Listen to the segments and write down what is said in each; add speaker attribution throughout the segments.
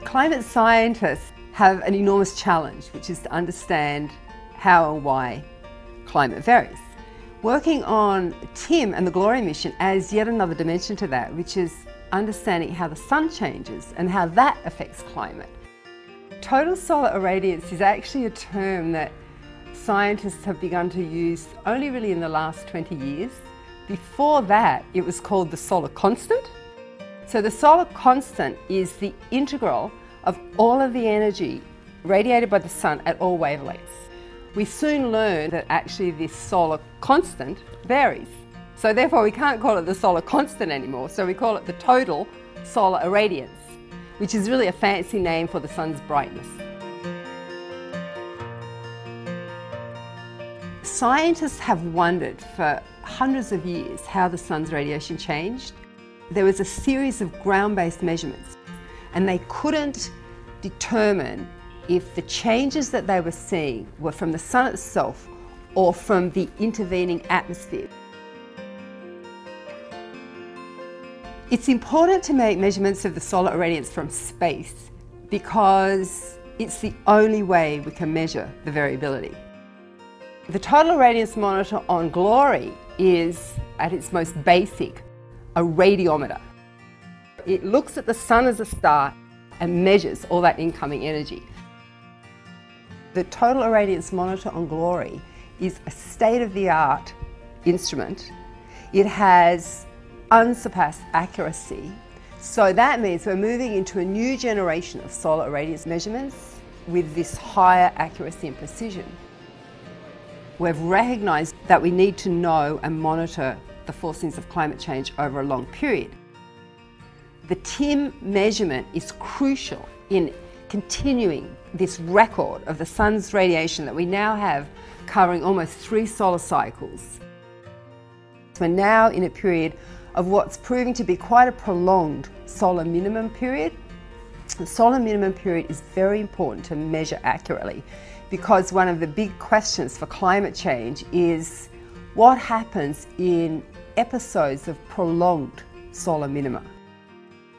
Speaker 1: Climate scientists have an enormous challenge, which is to understand how and why climate varies. Working on TIM and the GLORY mission adds yet another dimension to that, which is understanding how the sun changes and how that affects climate. Total solar irradiance is actually a term that scientists have begun to use only really in the last 20 years. Before that, it was called the solar constant. So the solar constant is the integral of all of the energy radiated by the sun at all wavelengths. We soon learned that actually this solar constant varies. So therefore we can't call it the solar constant anymore, so we call it the total solar irradiance, which is really a fancy name for the sun's brightness. Scientists have wondered for hundreds of years how the sun's radiation changed. There was a series of ground-based measurements, and they couldn't determine if the changes that they were seeing were from the sun itself or from the intervening atmosphere. It's important to make measurements of the solar irradiance from space because it's the only way we can measure the variability. The total irradiance monitor on GLORY is, at its most basic, a radiometer. It looks at the sun as a star and measures all that incoming energy. The total irradiance monitor on GLORY is a state-of-the-art instrument. It has unsurpassed accuracy. So that means we're moving into a new generation of solar irradiance measurements with this higher accuracy and precision. We've recognised that we need to know and monitor the forcings of climate change over a long period. The TIM measurement is crucial in continuing this record of the sun's radiation that we now have covering almost 3 solar cycles. We're now in a period of what's proving to be quite a prolonged solar minimum period. The solar minimum period is very important to measure accurately because one of the big questions for climate change is what happens in episodes of prolonged solar minima.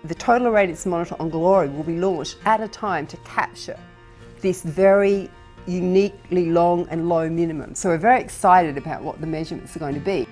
Speaker 1: The total irradiance monitor on GLORY will be launched at a time to capture this very uniquely long and low minimum. So we're very excited about what the measurements are going to be.